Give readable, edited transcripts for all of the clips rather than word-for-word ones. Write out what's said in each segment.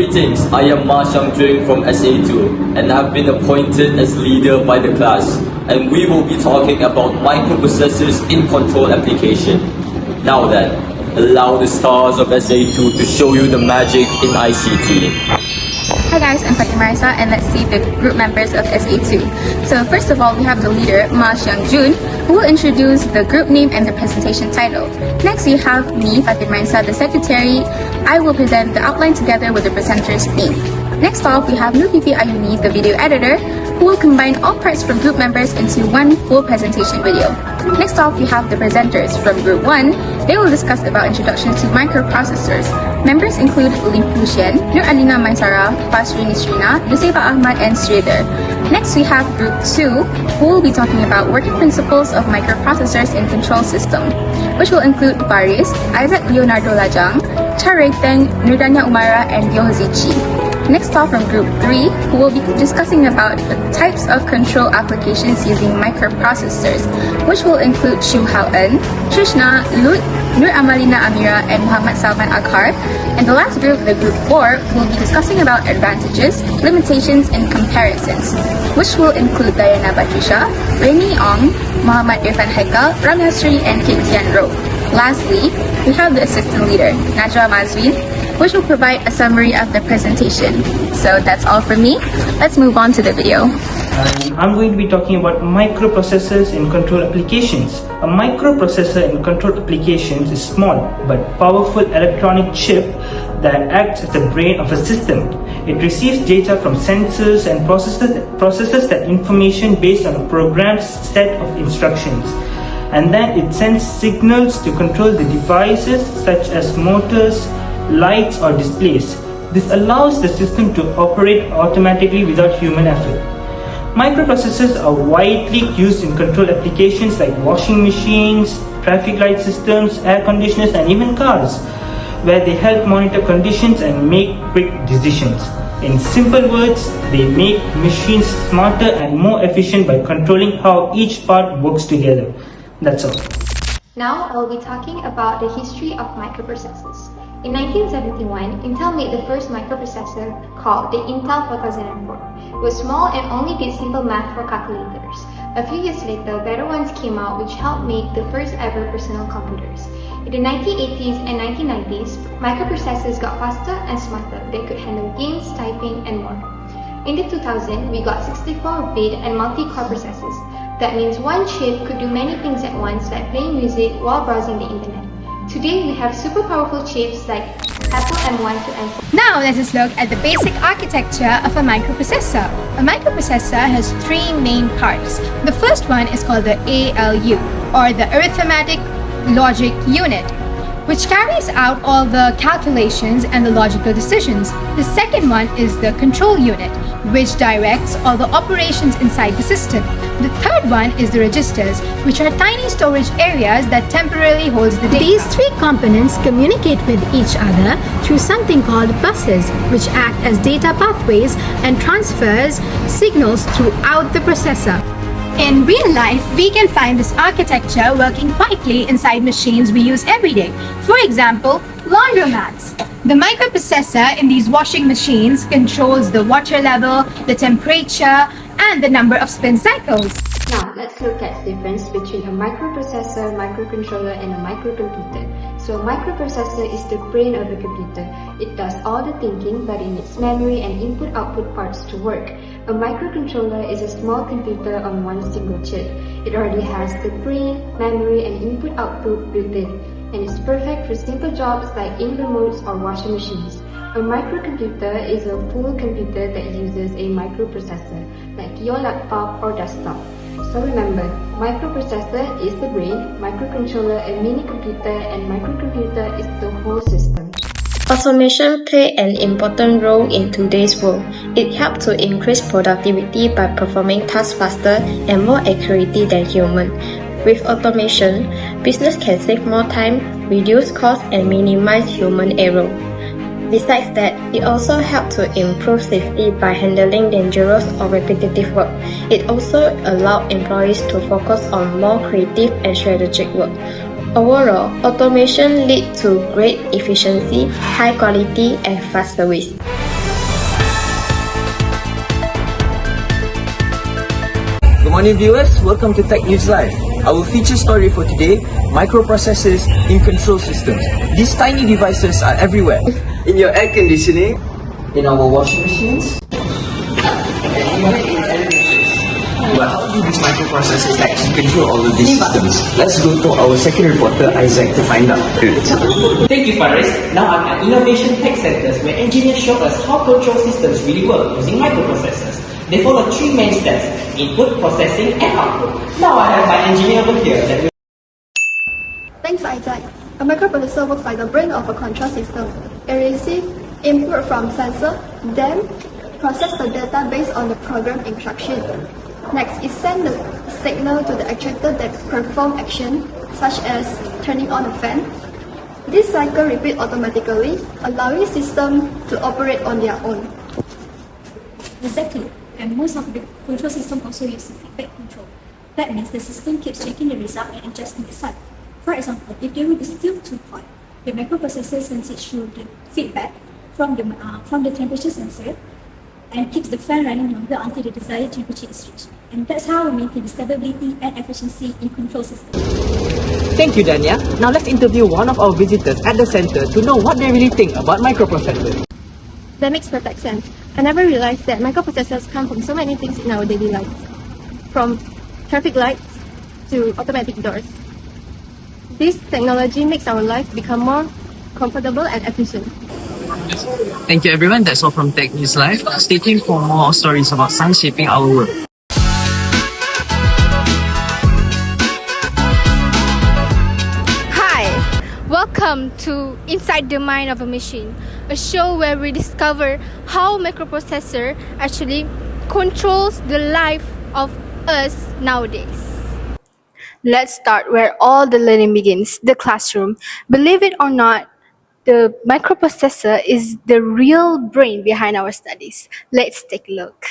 Greetings, I am Ma Xiangjun from SA2 and have been appointed as leader by the class, and we will be talking about microprocessors in control application. Now then, allow the stars of SA2 to show you the magic in ICT. Hi guys, I'm Marisa, and let's see the group members of SA2. So first of all, we have the leader, Ma Xiangjun, who will introduce the group name and the presentation title. Next, we have me, Marisa, the secretary. I will present the outline together with the presenter's name. Next off, we have Nupipi Ayuni, the video editor, who will combine all parts from group members into one full presentation video. Next off, we have the presenters from Group 1. They will discuss about introduction to microprocessors. Members include Lim Xian, Nur Alina Maisara, Basri Nisrina, Nusaiba Ahmad, and Sridhar. Next, we have Group 2, who will be talking about working principles of microprocessors in control system, which will include Faris, Isaac Leonardo Lajang, Charay Teng, Nurdanya Umara, and Yohozi Chi. Next off from Group 3, who will be discussing about the types of control applications using microprocessors, which will include Shu Hao En, Trishna, Lut, Nur Amalina Amira, and Muhammad Salman Akhar. And the last group, the Group 4, will be discussing about advantages, limitations, and comparisons, which will include Diana Batrisha, Rainy Ong, Muhammad Irfan Haikal, Ramya Sri, and Kit Tian Ro. Lastly, we have the assistant leader, Najwa Mazwin, which will provide a summary of the presentation. So that's all from me. Let's move on to the video. I'm going to be talking about microprocessors in control applications. A microprocessor in control applications is small but powerful electronic chip that acts as the brain of a system. It receives data from sensors and processes that information based on a programmed set of instructions. And then it sends signals to control the devices such as motors, lights, or displays. This allows the system to operate automatically without human effort. Microprocessors are widely used in control applications like washing machines, traffic light systems, air conditioners, and even cars, where they help monitor conditions and make quick decisions. In simple words, they make machines smarter and more efficient by controlling how each part works together. That's all. Now I will be talking about the history of microprocessors. In 1971, Intel made the first microprocessor called the Intel 4004. It was small and only did simple math for calculators. A few years later, better ones came out which helped make the first ever personal computers. In the 1980s and 1990s, microprocessors got faster and smarter. They could handle games, typing, and more. In the 2000s, we got 64-bit and multi-core processors. That means one chip could do many things at once, like playing music while browsing the internet. Today, we have super powerful chips like Apple M1 to M4. Now let us look at the basic architecture of a microprocessor. A microprocessor has three main parts. The first one is called the ALU, or the Arithmetic Logic Unit, which carries out all the calculations and the logical decisions. The second one is the control unit, which directs all the operations inside the system. The third one is the registers, which are tiny storage areas that temporarily holds the data. These three components communicate with each other through something called buses, which act as data pathways and transfers signals throughout the processor. In real life, we can find this architecture working quietly inside machines we use every day. For example, laundromats. The microprocessor in these washing machines controls the water level, the temperature, and the number of spin cycles. Now, let's look at the difference between a microprocessor, microcontroller, and a microcomputer. So a microprocessor is the brain of the computer. It does all the thinking, but it needs memory and input-output parts to work. A microcontroller is a small computer on one single chip. It already has the brain, memory, and input-output built in, and is perfect for simple jobs like in remotes or washing machines. A microcomputer is a full computer that uses a microprocessor, like your laptop or desktop. So remember, microprocessor is the brain, microcontroller a mini computer, and microcomputer is the whole system. Automation plays an important role in today's world. It helps to increase productivity by performing tasks faster and more accurately than humans. With automation, business can save more time, reduce costs, and minimize human error. Besides that, it also helps to improve safety by handling dangerous or repetitive work. It also allows employees to focus on more creative and strategic work. Overall, automation leads to great efficiency, high quality, and fast service. Good morning viewers, welcome to Tech News Live. Our feature story for today, microprocessors in control systems. These tiny devices are everywhere. In your air conditioning, in our washing machines, and even in elevators. But how do these microprocessors actually control all of these systems? Let's go to our second reporter, Isaac, to find out. Thank you, Faris. Now I'm at Innovation Tech Centers where engineers show us how control systems really work using microprocessors. They follow three main steps: input, processing, and output. Now I have my engineer over here that will... Thanks, Isaac. A microprocessor works like the brain of a control system. It receives input from sensor, then process the data based on the program instruction. Next, it sends the signal to the actuator that perform action, such as turning on a fan. This cycle repeats automatically, allowing system to operate on their own. Exactly. And most of the control system also use feedback control. That means the system keeps checking the result and adjusting itself. For example, if the room is still too hot, the microprocessor sends it through the feedback from the temperature sensor and keeps the fan running longer until the desired temperature is reached. And that's how we maintain the stability and efficiency in control systems. Thank you, Dania. Now let's interview one of our visitors at the center to know what they really think about microprocessors. That makes perfect sense. I never realized that microprocessors come from so many things in our daily lives. From traffic lights to automatic doors. This technology makes our life become more comfortable and efficient. Thank you everyone, that's all from Tech News Live. Stay tuned for more stories about science shaping our world. Welcome to Inside the Mind of a Machine, a show where we discover how microprocessor actually controls the life of us nowadays. Let's start where all the learning begins, the classroom. Believe it or not, the microprocessor is the real brain behind our studies. Let's take a look.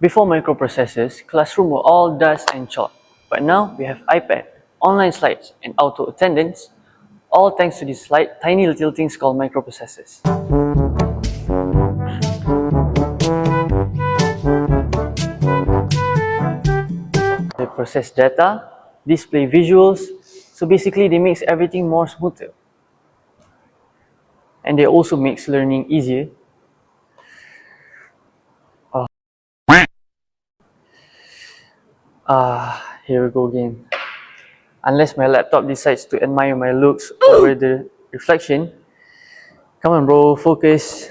Before microprocessors, classroom were all dust and chalk. But now we have iPad, online slides, and auto attendance, all thanks to these tiny little things called microprocessors. They process data, display visuals, so basically they makes everything more smoother. And they also makes learning easier. Here we go again. Unless my laptop decides to admire my looks over the reflection. Come on bro, focus.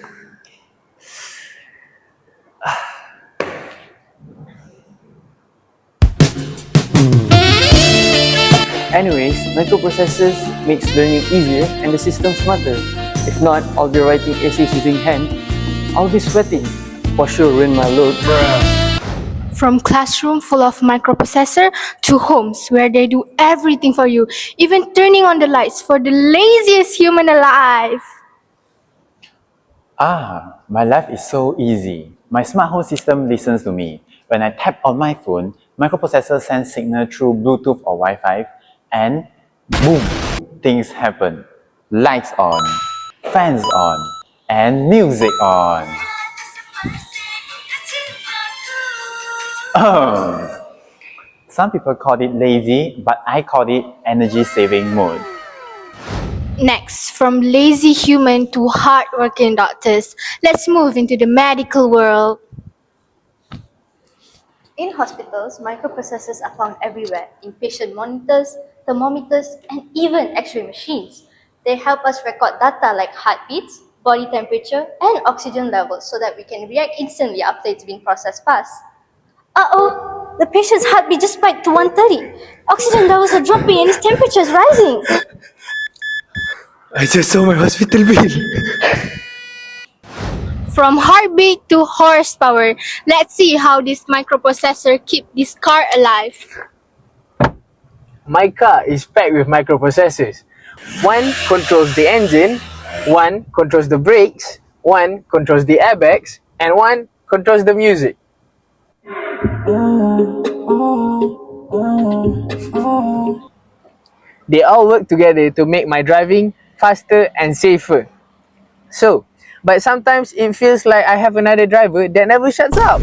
Anyways, microprocessors makes learning easier and the system smarter. If not, I'll be writing essays using hand. I'll be sweating. For sure ruin my look. From classroom full of microprocessor to homes where they do everything for you, even turning on the lights for the laziest human alive. My life is so easy. My smart home system listens to me. When I tap on my phone, microprocessor sends signal through Bluetooth or Wi-Fi and boom, things happen. Lights on, fans on, and music on. Some people call it lazy, but I call it energy saving mode. Next, from lazy human to hardworking doctors, let's move into the medical world. In hospitals, microprocessors are found everywhere, in patient monitors, thermometers, and even X-ray machines. They help us record data like heartbeats, body temperature, and oxygen levels so that we can react instantly after it's been processed fast. Uh-oh! The patient's heartbeat just spiked to 130. Oxygen levels are dropping and his temperature is rising. I just saw my hospital bill. From heartbeat to horsepower, let's see how this microprocessor keep this car alive. My car is packed with microprocessors. One controls the engine, one controls the brakes, one controls the airbags, and one controls the music. They all work together to make my driving faster and safer. But sometimes it feels like I have another driver that never shuts up.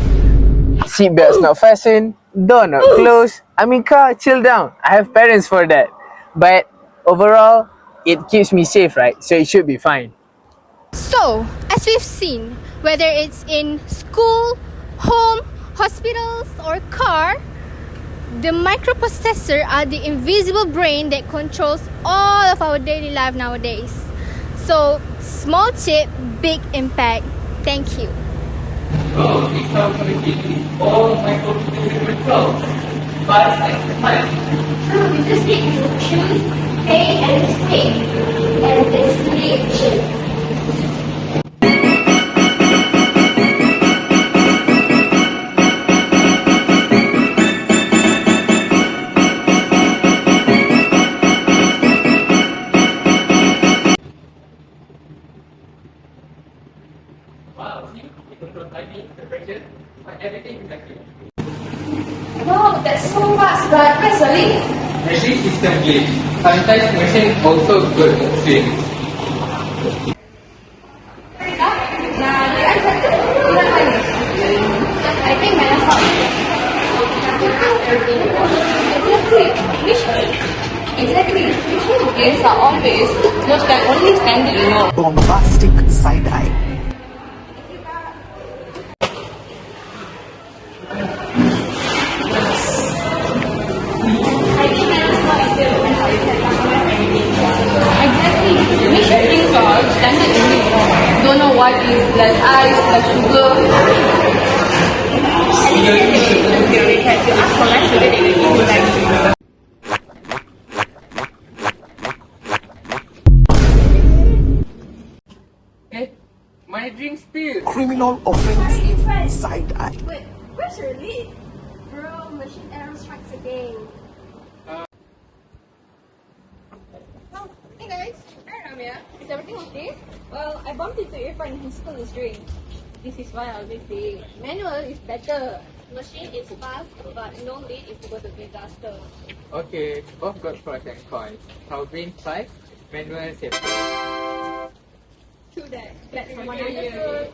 Seatbelt's not fastened, door not closed. I mean, car, chill down. I have parents for that. But overall, it keeps me safe, right? So it should be fine. So, as we've seen, whether it's in school, home, hospitals, or car, the microprocessor are the invisible brain that controls all of our daily life nowadays. So, small chip, big impact. Thank you. Oh, it's not connectivity. It's all microprocessor control. Fast and smart. So with this stick, you choose pay and display, and it's really efficient. Wow, see? It controls timing, temperature, everything exactly. Wow, that's so fast, but where's the link? Machine system glitch. Sometimes machine also good at swing. I think minus one. Exactly. Which games are always not only standing, you know. Bombastic side eye. Exactly. Mission things are standard English. Don't know what is blood ice, blood sugar. And it's the theory has to ask for life sugar, they will give you life sugar. My drink spilled. Criminal offensive side eye. Wait, where's your lead? Bro, machine error strikes again. Hey guys, I'm Ramya. Is everything okay? Well, I bumped into Irfan in his school this drink. This is why I'll be saying manual is better. Machine is fast, but no lead is equal to disaster. Okay, both got pros and cons. How green fast, manual safety. True that. That's from what I hear.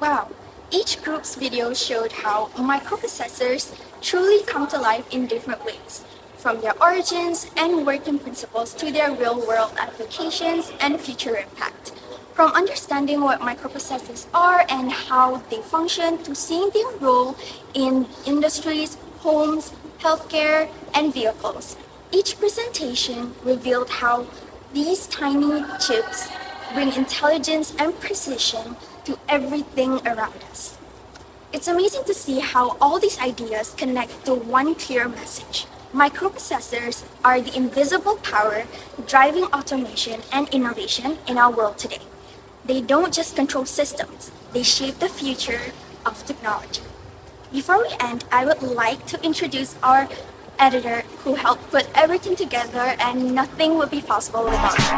Wow, each group's video showed how microprocessors truly come to life in different ways, from their origins and working principles to their real-world applications and future impact. From understanding what microprocessors are and how they function to seeing their role in industries, homes, healthcare, and vehicles. Each presentation revealed how these tiny chips bring intelligence and precision to everything around us. It's amazing to see how all these ideas connect to one clear message. Microprocessors are the invisible power driving automation and innovation in our world today. They don't just control systems, they shape the future of technology. Before we end, I would like to introduce our editor who helped put everything together, and nothing would be possible without her.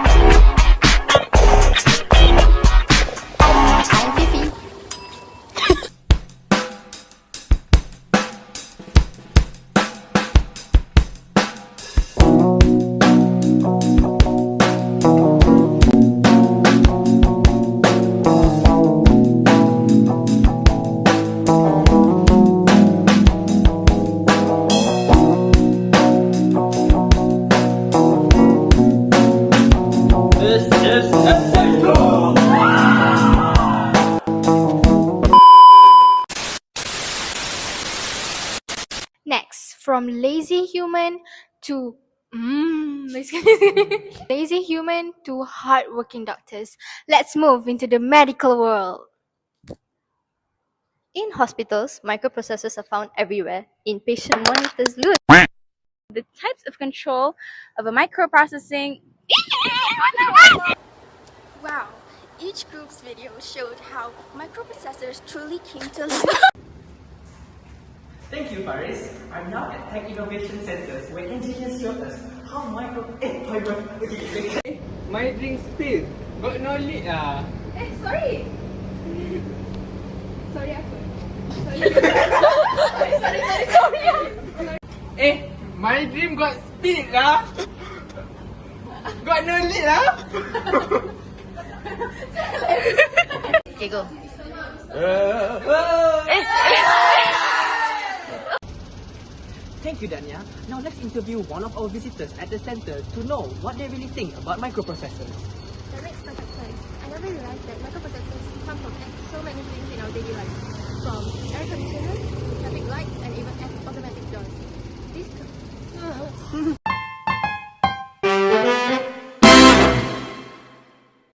I'm Fifi. This is SAO. Next, from lazy human to lazy human to hardworking doctors. Let's move into the medical world. In hospitals, microprocessors are found everywhere. In patient monitors, look. The types of control of a microprocessing. Wow, each group's video showed how microprocessors truly came to life. Thank you, Faris. I'm now at Tech Innovation Centers where engineers show us how My drink spilled. Got no lid lah. Sorry. Sorry apa? Sorry. My dream got spilled lah. Got no lid lah. Okay, go. Thank you, Danya. Now let's interview one of our visitors at the center to know what they really think about microprocessors. That makes perfect sense. I never realized that microprocessors come from so many things in our daily life, from air conditioners